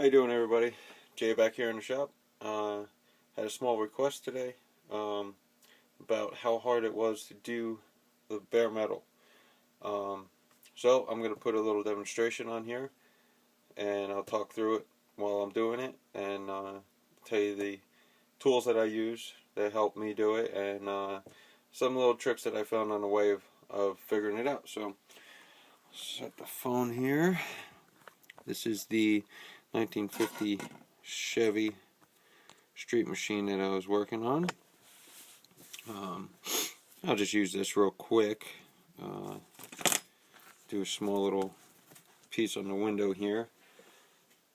How you doing, everybody? Jay back here in the shop. Had a small request today about how hard it was to do the bare metal. Um, so I'm going to put a little demonstration on here, and I'll talk through it while I'm doing it, and tell you the tools that I use that help me do it, and some little tricks that I found on the way of figuring it out. So set the phone here. This is the 1950 Chevy street machine that I was working on. I'll just use this real quick. Do a small little piece on the window here.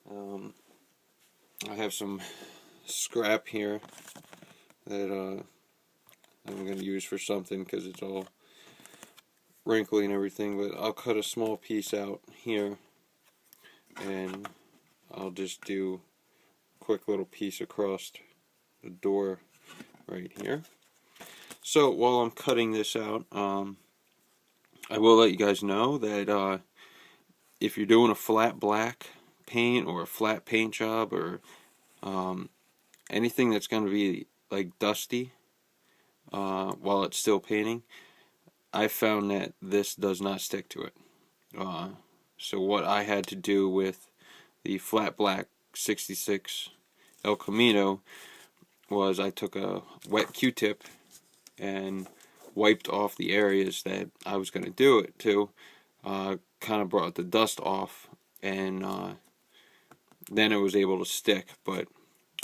I have some scrap here that I'm going to use for something because it's all wrinkly and everything, but I'll cut a small piece out here and I'll just do a quick little piece across the door right here. So while I'm cutting this out, I will let you guys know that if you're doing a flat black paint or a flat paint job or anything that's going to be like dusty while it's still painting, I found that this does not stick to it. So what I had to do with the flat black 66 El Camino was I took a wet Q-tip and wiped off the areas that I was going to do it to, kind of brought the dust off, and then it was able to stick, but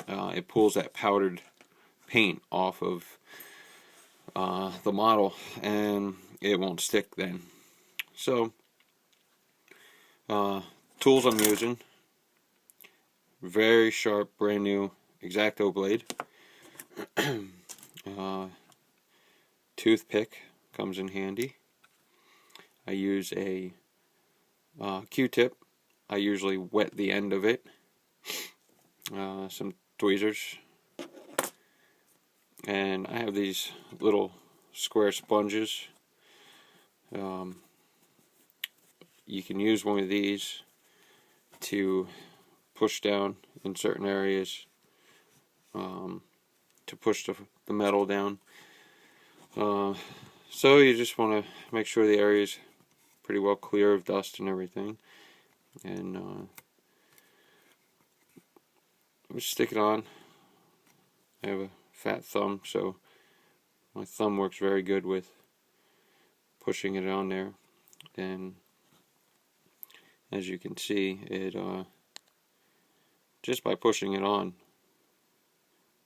it pulls that powdered paint off of the model, and it won't stick then. So, tools I'm using, very sharp, brand new X-Acto blade. Toothpick comes in handy. I use a Q-tip. I usually wet the end of it. Some tweezers. And I have these little square sponges. You can use one of these to push down in certain areas, to push the metal down. So you just want to make sure the area is pretty well clear of dust and everything, and just stick it on. I have a fat thumb, so my thumb works very good with pushing it on there, and as you can see, it just by pushing it on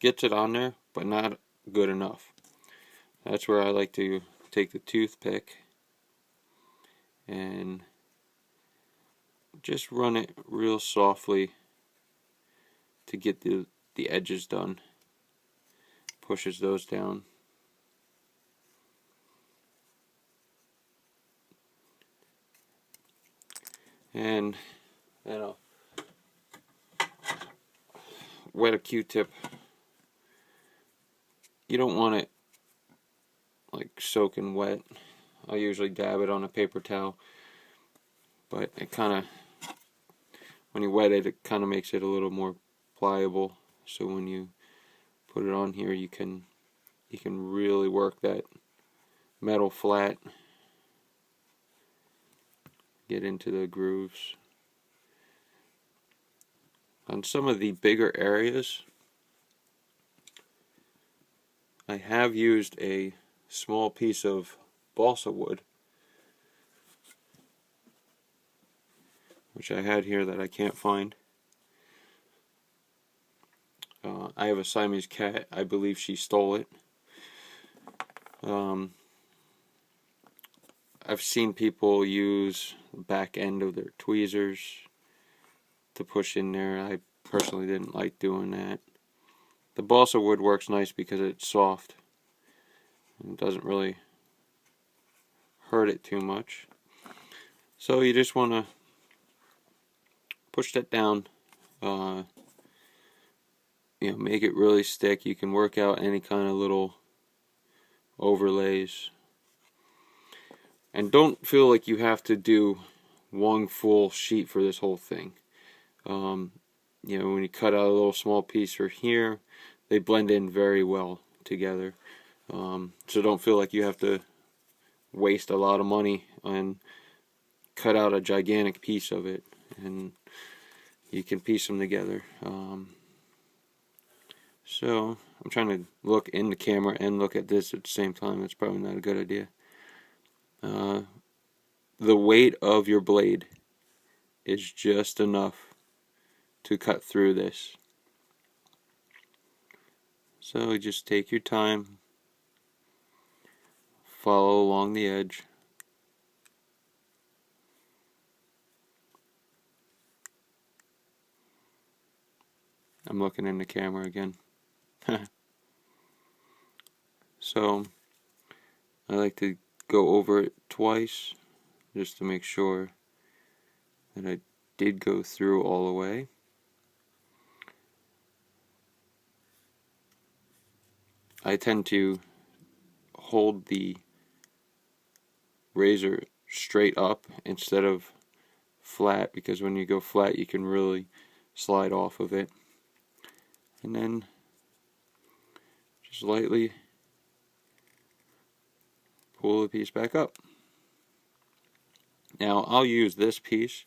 gets it on there, but not good enough. That's where I like to take the toothpick and just run it real softly to get the edges done. Pushes those down. And then I'll wet a Q-tip. You don't want it like soaking wet. I usually dab it on a paper towel, but it kind of, when you wet it, it kind of makes it a little more pliable. So when you put it on here, you can really work that metal flat, get into the grooves. On some of the bigger areas, I have used a small piece of balsa wood, which I had here that I can't find. I have a Siamese cat. I believe she stole it. I've seen people use the back end of their tweezers to push in there. I personally didn't like doing that. The balsa wood works nice because it's soft. It doesn't really hurt it too much. So you just want to push that down, make it really stick. You can work out any kind of little overlays, and don't feel like you have to do one full sheet for this whole thing. you know, when you cut out a little small piece for here, they blend in very well together. So don't feel like you have to waste a lot of money and cut out a gigantic piece of it, and you can piece them together. So I'm trying to look in the camera and look at this at the same time. That's probably not a good idea. The weight of your blade is just enough to cut through this. So just take your time, follow along the edge. I'm looking in the camera again. So I like to go over it twice just to make sure that I did go through all the way. I tend to hold the razor straight up instead of flat, because when you go flat you can really slide off of it. And then just lightly pull the piece back up. Now I'll use this piece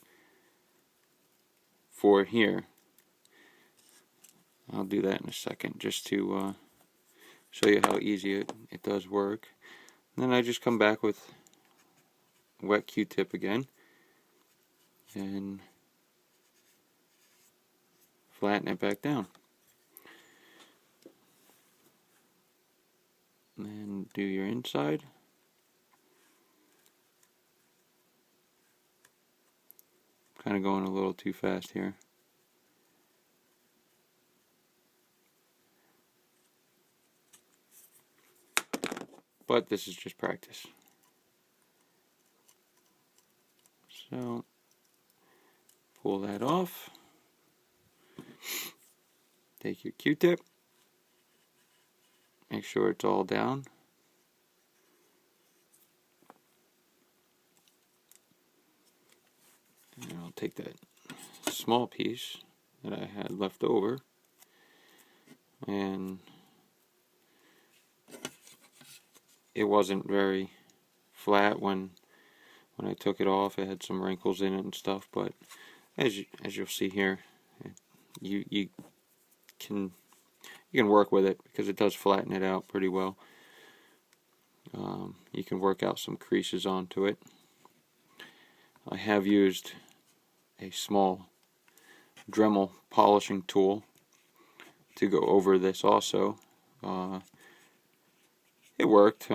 for here. I'll do that in a second just to show you how easy it does work. And then I just come back with wet Q-tip again and flatten it back down. And then do your inside. Kind of going a little too fast here. But this is just practice. So pull that off. Take your Q-tip. Make sure it's all down. And I'll take that small piece that I had left over, and it wasn't very flat when I took it off. It had some wrinkles in it and stuff, but as you'll see here, you can work with it because it does flatten it out pretty well. You can work out some creases onto it. I have used a small Dremel polishing tool to go over this also. It worked.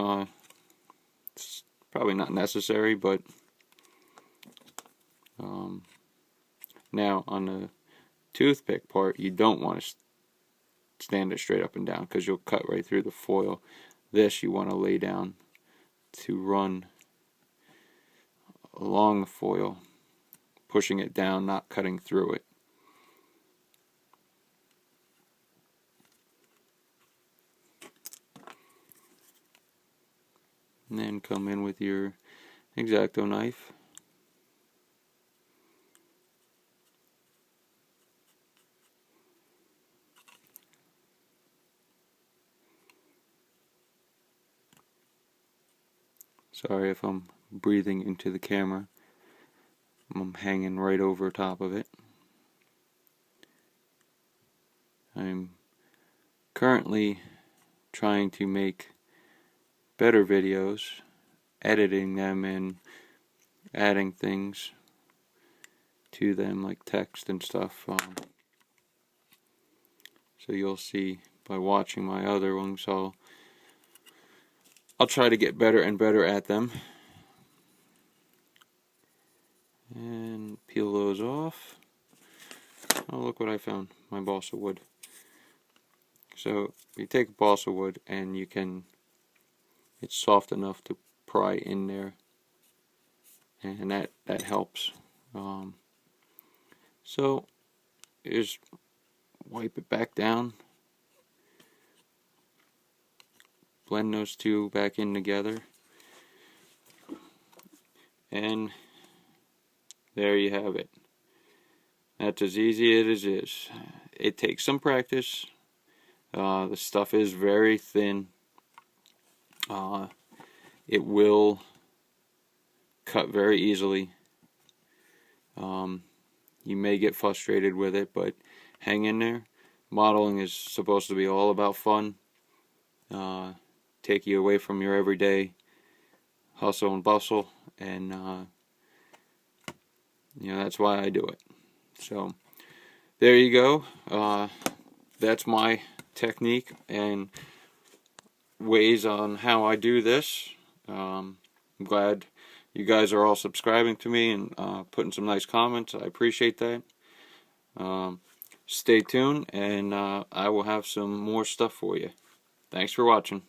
It's probably not necessary, but now on the toothpick part, you don't want to stand it straight up and down because you'll cut right through the foil. This you want to lay down to run along the foil, pushing it down, not cutting through it. And then come in with your X-Acto knife. Sorry if I'm breathing into the camera. I'm hanging right over top of it. I'm currently trying to make better videos, editing them and adding things to them like text and stuff. So you'll see by watching my other ones, I'll try to get better and better at them. And peel those off. Oh, look what I found, my balsa wood. So you take a balsa wood and it's soft enough to pry in there, and that helps. So just wipe it back down, blend those two back in together, and there you have it. That's as easy as it is. It takes some practice. The stuff is very thin. It will cut very easily. You may get frustrated with it, but hang in there. Modeling is supposed to be all about fun. Take you away from your everyday hustle and bustle, and that's why I do it. So there you go. That's my technique and ways on how I do this. I'm glad you guys are all subscribing to me and putting some nice comments. I appreciate that. Stay tuned, and I will have some more stuff for you. Thanks for watching.